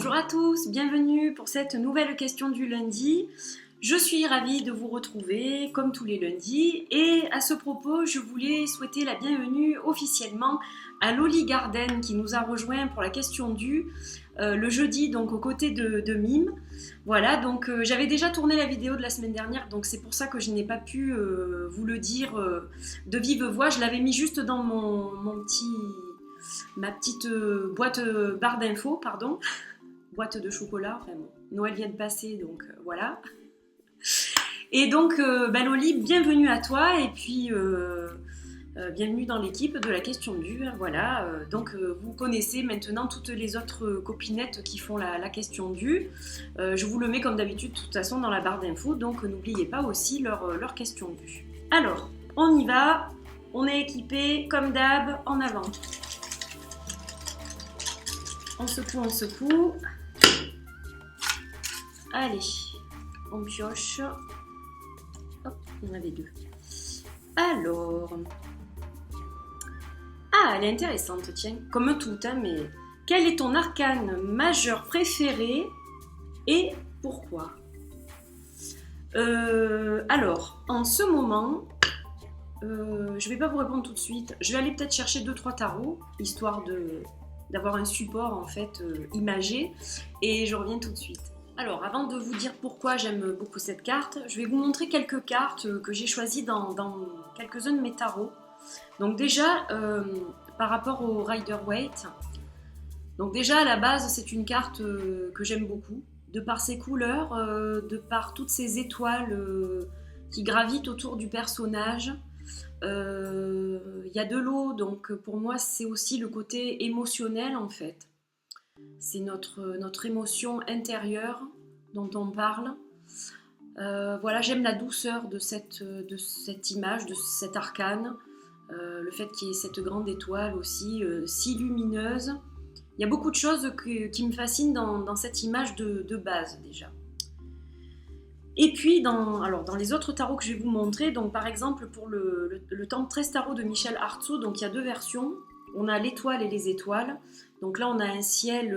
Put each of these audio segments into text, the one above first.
Bonjour à tous, bienvenue pour cette nouvelle question du lundi. Je suis ravie de vous retrouver comme tous les lundis et à ce propos, je voulais souhaiter la bienvenue officiellement à Loli Garden qui nous a rejoint pour la question du le jeudi, donc aux côtés de Mime. Voilà, donc j'avais déjà tourné la vidéo de la semaine dernière, donc c'est pour ça que je n'ai pas pu vous le dire de vive voix. Je l'avais mis juste dans ma petite boîte barre d'infos, pardon. Boîte de chocolat, enfin bon, Noël vient de passer, donc voilà. Et donc, Loli, bienvenue à toi, et puis bienvenue dans l'équipe de la question du, voilà. Donc, vous connaissez maintenant toutes les autres copinettes qui font la question du. Je vous le mets comme d'habitude, de toute façon, dans la barre d'infos, donc n'oubliez pas aussi leur question du. Alors, on y va, on est équipé, comme d'hab, en avant. On secoue. Allez, on pioche. Hop, il y en avait deux. Alors. Ah, elle est intéressante, tiens. Comme toute, hein, mais. Quel est ton arcane majeur préféré et pourquoi? Alors, en ce moment, je vais pas vous répondre tout de suite. Je vais aller peut-être chercher 2-3 tarots, histoire d'avoir un support en fait imagé. Et je reviens tout de suite. Alors, avant de vous dire pourquoi j'aime beaucoup cette carte, je vais vous montrer quelques cartes que j'ai choisies dans quelques-uns de mes tarots. Donc déjà, par rapport au Rider-Waite, donc déjà à la base, c'est une carte que j'aime beaucoup, de par ses couleurs, de par toutes ces étoiles qui gravitent autour du personnage. Il y a de l'eau, donc pour moi, c'est aussi le côté émotionnel en fait. C'est notre émotion intérieure dont on parle. Voilà, j'aime la douceur de cette image, de cet arcane. Le fait qu'il y ait cette grande étoile aussi, si lumineuse. Il y a beaucoup de choses qui me fascinent dans cette image de base déjà. Et puis dans les autres tarots que je vais vous montrer, donc par exemple pour le Temple 13 tarot de Michel Artsaud, donc il y a deux versions. On a l'étoile et les étoiles. Donc là, on a un ciel,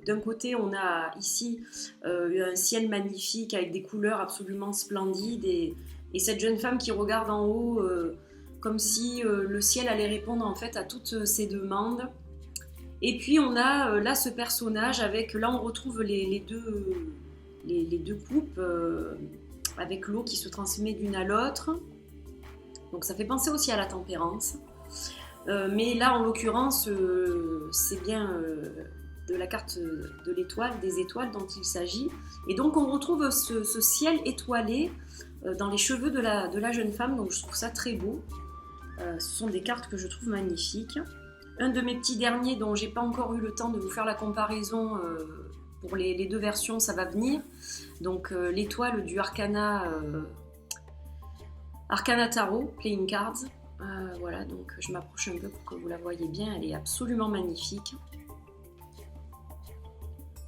d'un côté, on a ici un ciel magnifique avec des couleurs absolument splendides et cette jeune femme qui regarde en haut comme si le ciel allait répondre en fait à toutes ses demandes. Et puis on a là ce personnage avec, là on retrouve les deux coupes avec l'eau qui se transmet d'une à l'autre. Donc ça fait penser aussi à la tempérance. Mais là, en l'occurrence, c'est bien de la carte de l'étoile, des étoiles dont il s'agit. Et donc, on retrouve ce ciel étoilé dans les cheveux de la jeune femme. Donc, je trouve ça très beau. Ce sont des cartes que je trouve magnifiques. Un de mes petits derniers dont j'ai pas encore eu le temps de vous faire la comparaison pour les deux versions, ça va venir. Donc, l'étoile du Arcana Tarot, Playing Cards. Voilà, donc je m'approche un peu pour que vous la voyez bien, elle est absolument magnifique.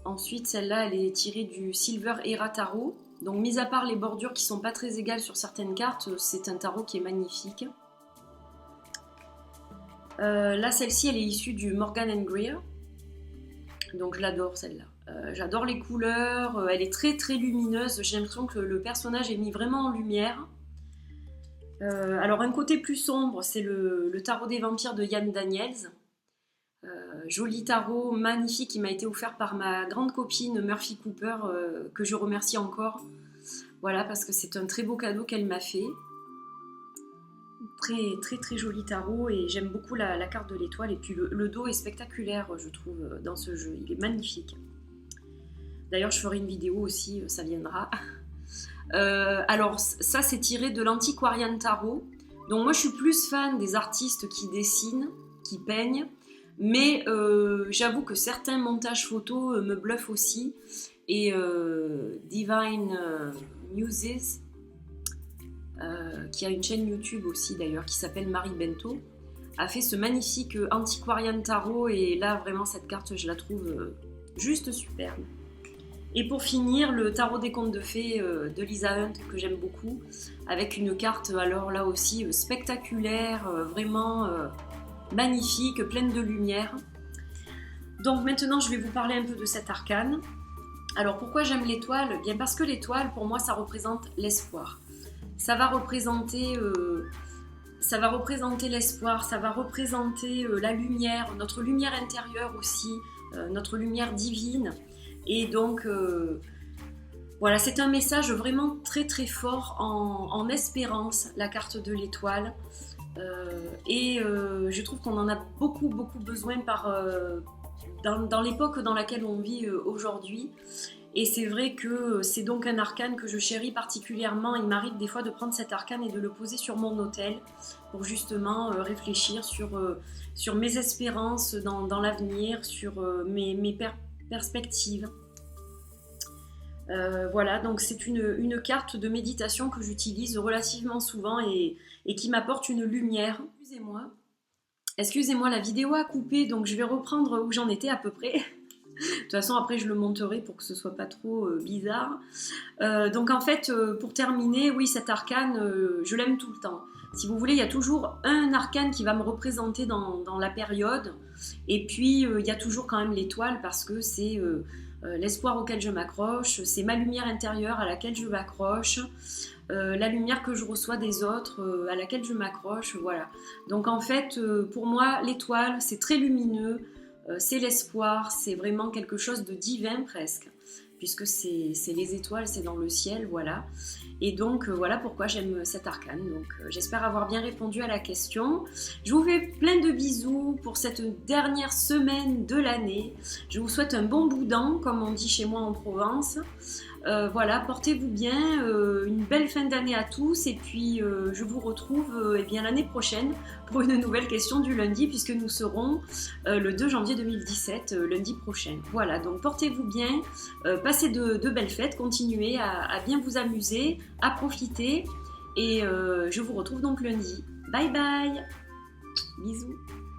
Ensuite, celle-là, elle est tirée du Silver Era Tarot. Donc, mis à part les bordures qui sont pas très égales sur certaines cartes, c'est un tarot qui est magnifique. Là, celle-ci, elle est issue du Morgan & Greer. Donc, je l'adore, celle-là. J'adore les couleurs, elle est très très lumineuse. J'ai l'impression que le personnage est mis vraiment en lumière. Alors un côté plus sombre, c'est le tarot des vampires de Yann Daniels. Joli tarot, magnifique, qui m'a été offert par ma grande copine Murphy Cooper, que je remercie encore. Voilà, parce que c'est un très beau cadeau qu'elle m'a fait. Très très très joli tarot et j'aime beaucoup la carte de l'étoile. Et puis le dos est spectaculaire, je trouve, dans ce jeu. Il est magnifique. D'ailleurs, je ferai une vidéo aussi, ça viendra. Alors ça c'est tiré de l'Antiquarian Tarot. Donc moi je suis plus fan des artistes qui dessinent, qui peignent, mais j'avoue que certains montages photos me bluffent aussi. Et Divine Muses, qui a une chaîne YouTube aussi d'ailleurs qui s'appelle Marie Bento, a fait ce magnifique Antiquarian Tarot et là vraiment cette carte je la trouve juste superbe. Et pour finir, le tarot des contes de fées de Lisa Hunt, que j'aime beaucoup, avec une carte, alors là aussi, spectaculaire, vraiment magnifique, pleine de lumière. Donc maintenant, je vais vous parler un peu de cet arcane. Alors pourquoi j'aime l'étoile? Bien parce que l'étoile, pour moi, ça représente l'espoir. Ça va représenter l'espoir, ça va représenter la lumière, notre lumière intérieure aussi, notre lumière divine. Et donc, voilà, c'est un message vraiment très très fort en espérance, la carte de l'étoile. Je trouve qu'on en a beaucoup beaucoup besoin dans l'époque dans laquelle on vit aujourd'hui. Et c'est vrai que c'est donc un arcane que je chéris particulièrement. Il m'arrive des fois de prendre cet arcane et de le poser sur mon autel pour justement réfléchir sur mes espérances dans l'avenir, sur mes perspectives. Voilà, donc c'est une carte de méditation que j'utilise relativement souvent et qui m'apporte une lumière. Excusez-moi, la vidéo a coupé, donc je vais reprendre où j'en étais à peu près. De toute façon, après, je le monterai pour que ce soit pas trop bizarre. Donc, en fait, pour terminer, oui, cet arcane, je l'aime tout le temps. Si vous voulez, il y a toujours un arcane qui va me représenter dans la période. Et puis, il y a toujours quand même l'étoile parce que c'est l'espoir auquel je m'accroche, c'est ma lumière intérieure à laquelle je m'accroche, la lumière que je reçois des autres à laquelle je m'accroche, voilà. Donc, en fait, pour moi, l'étoile, c'est très lumineux. C'est l'espoir, c'est vraiment quelque chose de divin presque, puisque c'est les étoiles, c'est dans le ciel, voilà. Et donc voilà pourquoi j'aime cet arcane. Donc j'espère avoir bien répondu à la question. Je vous fais plein de bisous pour cette dernière semaine de l'année. Je vous souhaite un bon boudin, comme on dit chez moi en Provence. Voilà, portez-vous bien, une belle fin d'année à tous et puis je vous retrouve eh bien, l'année prochaine pour une nouvelle question du lundi puisque nous serons le 2 janvier 2017, lundi prochain. Voilà, donc portez-vous bien, passez de belles fêtes, continuez à bien vous amuser, à profiter et je vous retrouve donc lundi. Bye bye, bisous.